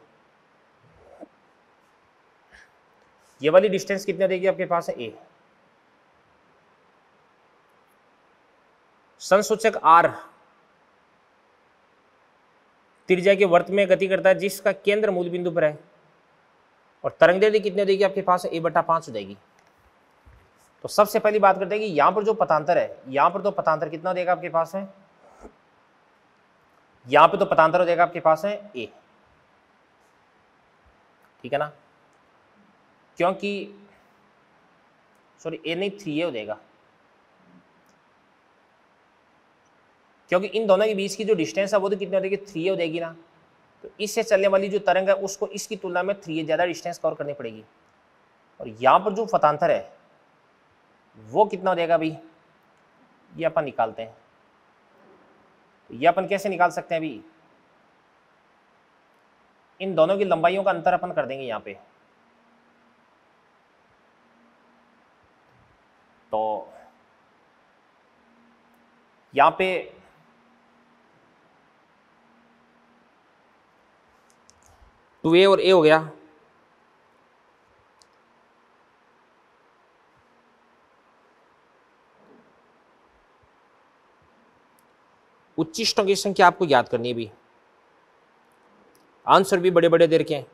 ये वाली डिस्टेंस कितनी देगी आपके पास है a। संसूचक r त्रिज्या के वर्त में गति करता है, जिसका केंद्र मूल बिंदु पर है, और तरंग दैर्ध्य कितनी देगी आपके पास A/5 हो जाएगी। तो सबसे पहली बात करते हैं कि यहां पर जो पतांतर है, यहां पर तो पतांतर कितना देगा आपके पास है, यहां पे तो पतांतर हो जाएगा आपके पास है a, ठीक है ना, क्योंकि सॉरी a नहीं 3a हो जाएगा, क्योंकि इन दोनों के बीच की जो डिस्टेंस है वो तो कितनी हो जाएगी 3a हो जाएगी ना। तो इससे चलने वाली जो तरंग है उसको इसकी तुलना में 3a ज्यादा डिस्टेंस कवर करनी पड़ेगी, और यहां पर जो पतांतर है वो कितना हो जाएगा भाई, ये अपन निकालते हैं। ये अपन कैसे निकाल सकते हैं, अभी इन दोनों की लंबाइयों का अंतर अपन कर देंगे यहां पे। तो यहां पे टू ए और ए हो गया, उच्चिष्टों की संख्या आपको याद करनी है भी, आंसर भी बड़े बड़े दे रखे हैं।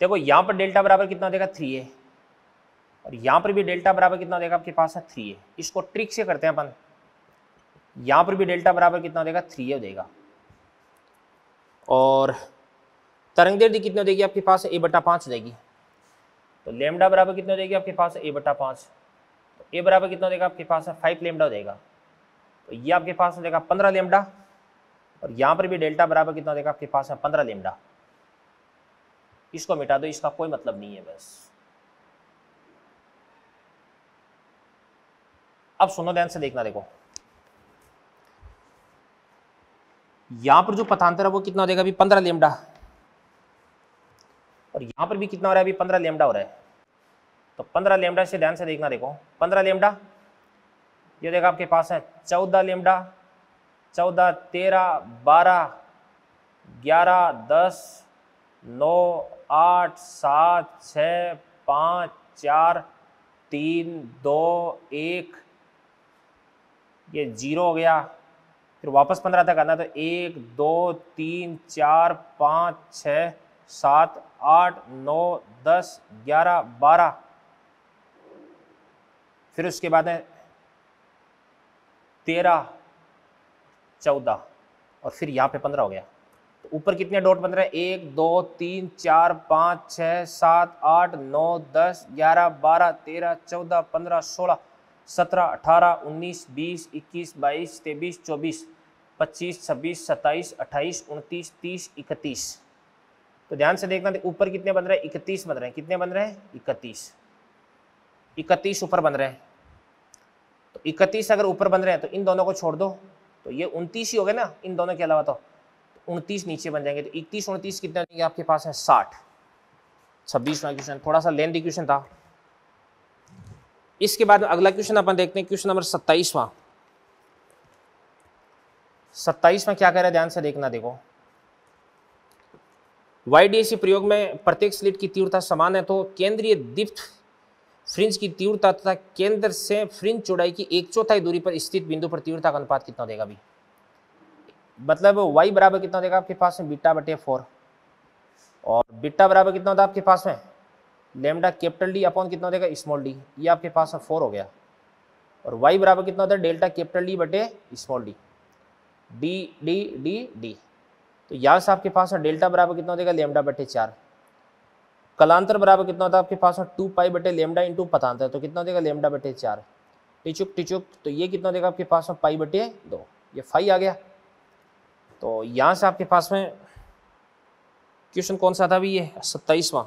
देखो यहां पर डेल्टा बराबर कितना देगा 3a, और यहां पर भी डेल्टा बराबर कितना देगा आपके पास है 3a। इसको ट्रिक से करते हैं अपन, यहां पर भी डेल्टा बराबर कितना देगा 3a देगा, और तरंग दैर्ध्य कितना देगी आपके पास a बटा 5 देगी। तो लेमडा बराबर कितना देगी आपके पास a बटा 5, तो a बराबर कितना देगा आपके पास है 5 लेमडा देगा। तो ये आपके पास देगा 15 लेमडा, और यहां पर भी डेल्टा बराबर कितना देगा आपके पास है 15 लेमडा। इसको मिटा दो, इसका कोई मतलब नहीं है बस। अब सुनो ध्यान से देखना, देखो यहां पर जो पथांतर है वो कितना हो जाएगा अभी 15 लेमडा, और यहां पर भी कितना हो रहा है अभी 15 लेमडा हो रहा है। तो 15 लेमडा से ध्यान से देखना, देखो 15 लेमडा ये देखा आपके पास है 14 लेमडा, 14 13 12 11 10 9 8 7 6 5 4 3 2 1, ये 0 हो गया। फिर वापस 15 तक आना, तो 1 2 3 4 5 6 7 8 9 10 11 12, फिर उसके बाद है 13 14, और फिर यहाँ पे 15 हो गया। तो ऊपर कितने डॉट बन रहे हैं 1 2 3 4 5 6 7 8 9 10 11 12 13 14 15 16 17 18 19 20 21 22 23 24 25 26 27 28 29 30 31। तो ध्यान से देखना, ऊपर कितने बन रहे हैं 31 बन रहे हैं। कितने बन रहे हैं 31 ऊपर बन रहे हैं। तो 31 अगर ऊपर बन रहे हैं तो इन दोनों को छोड़ दो, तो ये 29 ही हो गए ना इन दोनों के अलावा। तो 29 नीचे बन जाएंगे। तो 31 29 कितना देंगे आपके पास है 60। 26वां क्वेश्चन थोड़ा सा लेंथी क्वेश्चन था। इसके बाद अगला क्वेश्चन अपन देखते हैं, क्वेश्चन नंबर 27वां। 27वां क्या कह रहा है ध्यान से देखना, देखो YDAC प्रयोग में प्रत्येक स्लिट की तीव्रता समान है, तो केंद्रीय दीप्त फ्रिंज की तीव्रता तथा केंद्र से फ्रिंज चौड़ाई की 1/4 दूरी पर स्थित बिंदु पर तीव्रता का अनुपात कितना देगा भी। मतलब y बराबर कितना देगा आपके पास में बीटा बटे 4, और बीटा बराबर कितना होता है आपके पास में लेमडा कैपिटल डी अपॉन कितना देगा स्मॉल डी। ये आपके पास में 4 हो गया। और y बराबर कितना होता है डेल्टा कैपिटल डी बटे small D, D D D D. तो यहाँ से आपके पास में डेल्टा बराबर कितना देगा लेमडा बटे 4। कलांतर बराबर कितना होता है आपके पास में 2 पाई बटे लेमडा इंटू पथांतर, तो कितना देगा लेमडा बटे 4। टिचुक टिचुक, तो ये कितना देगा आपके पास में पाई बटे 2, ये 5 आ गया। तो यहाँ से आपके पास में क्वेश्चन कौन सा था भी ये 27वां।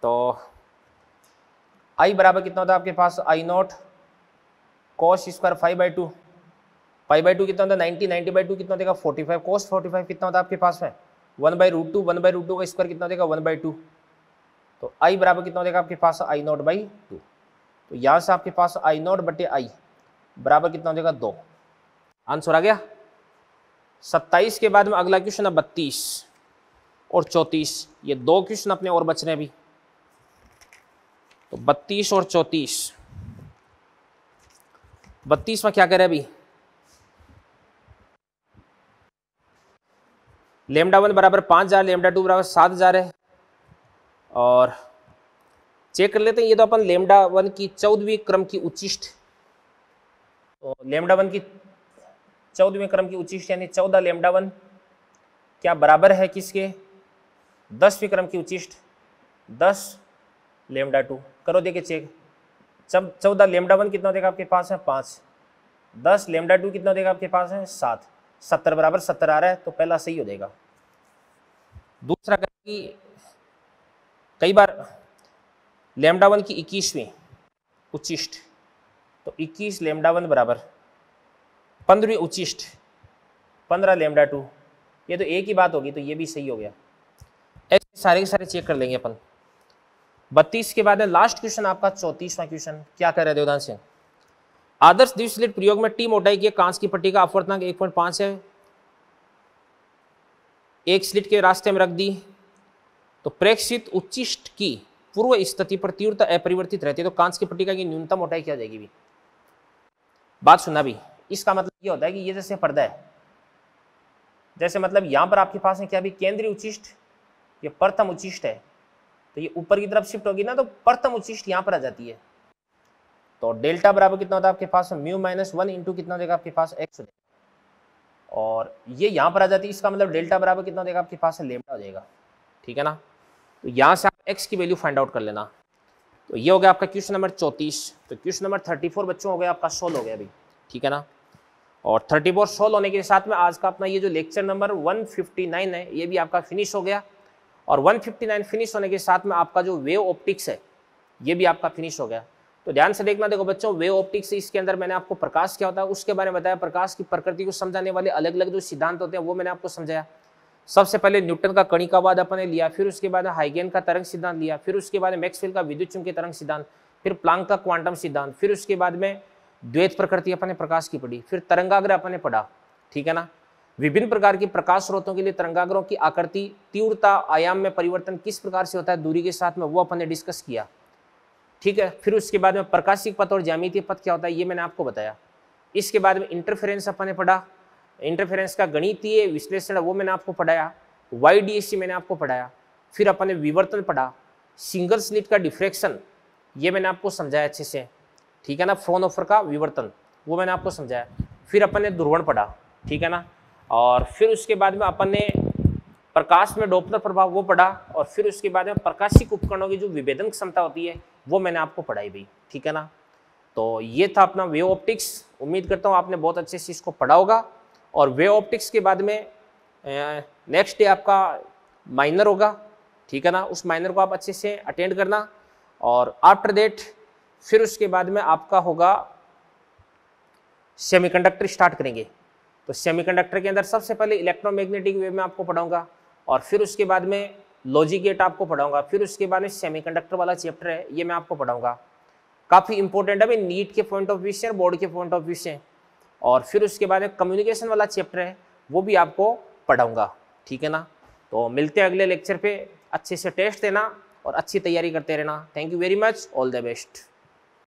तो आई बराबर कितना होता है आपके पास I0 cos स्क्वायर 5/2, 5/2 कितना होता है 90, 90/2 कितना देगा 45, cos 45 कितना होता है आपके पास में 1/√2, 1/√2 का स्क्वायर कितना देगा 1/2। तो I बराबर कितना देगा आपके पास I0/2। तो यहाँ से आपके पास I0 बटे I बराबर कितना देगा 2। आंसर आ गया। 27 के बाद में अगला क्वेश्चन है 32 और 34। ये 2 क्वेश्चन अपने और बच रहे हैं अभी। तो 32 और 34। 32 में क्या कह रहे हैं अभी, लेमडा 1 बराबर 5000, लेमडा 2 बराबर 7000 है। और चेक कर लेते हैं, ये तो अपन लेमडा 1 की 14वीं क्रम की उच्चिष्ट, तो लेमडा 1 की 14वीं क्रम की उच्चिष्ट यानी 14 लेमडा 1 क्या बराबर है किसके 10वीं क्रम की उच्चिष्ट 10 लेमडा 2। करो देखिए चेक, 14 लेमडा 1 कितना देगा आपके पास है 5, 10 लेमडा 2 कितना देगा आपके पास है 7, 70 बराबर 70 आ रहा है, तो पहला सही हो जाएगा। दूसरा कई बार लेमडा 1 की 21वीं उच्चिष्ट, तो 21 लेमडा 1 बराबर 15वीं उच्चिष्ट 15 लेमडा 2, ये तो एक ही बात होगी, तो ये भी सही हो गया। ऐसे सारे के सारे चेक कर लेंगे अपन। 32 के बाद है लास्ट क्वेश्चन आपका 34वां क्वेश्चन। क्या कह रहे हैं देवदान सिंह, आदर्श द्विस्लिट प्रयोग में टी मोटाई की कांच की पट्टी का अपवर्तनांक 1.5 है, एक स्लिट के रास्ते में रख दी तो प्रेक्षित उच्चिष्ट की पूर्व स्थिति पर तीव्रता अपरिवर्तित रहती है, तो कांच की पट्टिका की न्यूनतम मोटाई क्या हो जाएगी भी? बात सुनना भी, इसका मतलब ये होता है कि ये जैसे पर्दा है, जैसे मतलब यहां पर आपके पास है क्या भी, केंद्रीय उच्चिष्ट, ये प्रथम उच्चिष्ट है, तो ये ऊपर की तरफ शिफ्ट होगी ना, तो प्रथम उच्चिष्ट यहां पर आ जाती है। तो डेल्टा बराबर कितना होता है आपके पास, म्यू माइनस 1 इंटू कितना हो जाएगा आपके पास, एक्स हो जाएगा, और ये यहां पर आ जाती है, इसका मतलब डेल्टा बराबर कितना हो जाएगा आपके पास, लेम्डा हो जाएगा। ठीक है ना, तो यहां से आप एक्स की वैल्यू फाइंड आउट कर लेना। तो ये हो गया आपका क्वेश्चन नंबर 34। तो क्वेश्चन नंबर 34 बच्चों हो गया आपका सोल्व हो गया अभी। ठीक है ना, और 34 सोल्व होने के साथ में आज का अपना ये जो लेक्चर नंबर 159 है ये भी आपका फिनिश हो गया, और 159 फिनिश होने के साथ में आपका जो वेव ऑप्टिक्स है ये भी आपका फिनिश हो गया। तो ध्यान से देखना, देखो बच्चों वेव ऑप्टिक्स इसके अंदर मैंने आपको प्रकाश क्या होता है उसके बारे में बताया, प्रकाश की प्रकृति को समझाने वाले अलग अलग जो सिद्धांत होते हैं वो मैंने आपको समझाया। सबसे पहले न्यूटन का कणिकावाद अपन ने लिया, फिर उसके बाद हाइगेन का तरंग सिद्धांत लिया, फिर उसके बाद मैक्सवेल का विद्युत चुंबकीय तरंग सिद्धांत, फिर प्लांक का क्वांटम सिद्धांत, फिर उसके बाद में द्वैत प्रकृति अपन ने प्रकाश की पढ़ी, फिर तरंगाग्र अपन ने पढ़ा। ठीक है ना, विभिन्न प्रकार की प्रकाश स्रोतों के लिए तरंगाग्रों की आकृति, तीव्रता, आयाम में परिवर्तन किस प्रकार से होता है दूरी के साथ में, वो अपन ने डिस्कस किया। ठीक है, फिर उसके बाद में प्रकाशिक पथ और ज्यामितीय पथ क्या होता है ये मैंने आपको बताया। इसके बाद में इंटरफेरेंस अपन ने पढ़ा, इंटरफेरेंस का गणितीय विश्लेषण वो मैंने आपको पढ़ाया, YDAC मैंने आपको पढ़ाया, फिर अपन ने विवर्तन पढ़ा, सिंगल स्लिट का डिफ्रैक्शन ये मैंने आपको समझाया अच्छे से। ठीक है ना, फ्रोनहोफर का विवर्तन वो मैंने आपको समझाया, फिर अपन ने ध्रुवण पढ़ा। ठीक है ना, और फिर उसके बाद में अपन ने प्रकाश में डॉपलर प्रभाव वो पढ़ा, और फिर उसके बाद में प्रकाशिक उपकरणों की जो विभेदन क्षमता होती है वो मैंने आपको पढ़ाई भाई। ठीक है ना, तो ये था अपना वेव ऑप्टिक्स। उम्मीद करता हूँ आपने बहुत अच्छे से इसको पढ़ा होगा। और वेव ऑप्टिक्स के बाद में नेक्स्ट डे आपका माइनर होगा। ठीक है ना, उस माइनर को आप अच्छे से अटेंड करना, और आफ्टर दैट फिर उसके बाद में आपका होगा सेमीकंडक्टर स्टार्ट करेंगे। तो सेमीकंडक्टर के अंदर सबसे पहले इलेक्ट्रोमैग्नेटिक वेव में आपको पढ़ाऊंगा, और फिर उसके बाद में लॉजिक गेट आपको पढ़ाऊंगा, फिर उसके बाद में सेमीकंडक्टर वाला चैप्टर है ये मैं आपको पढ़ाऊंगा। काफ़ी इंपॉर्टेंट है भाई, नीट के पॉइंट ऑफ व्यू से, बोर्ड के पॉइंट ऑफ व्यू से। और फिर उसके बाद में कम्युनिकेशन वाला चैप्टर है वो भी आपको पढ़ाऊंगा। ठीक है ना, तो मिलते हैं अगले लेक्चर पे। अच्छे से टेस्ट देना और अच्छी तैयारी करते रहना। Thank you very much, all the best.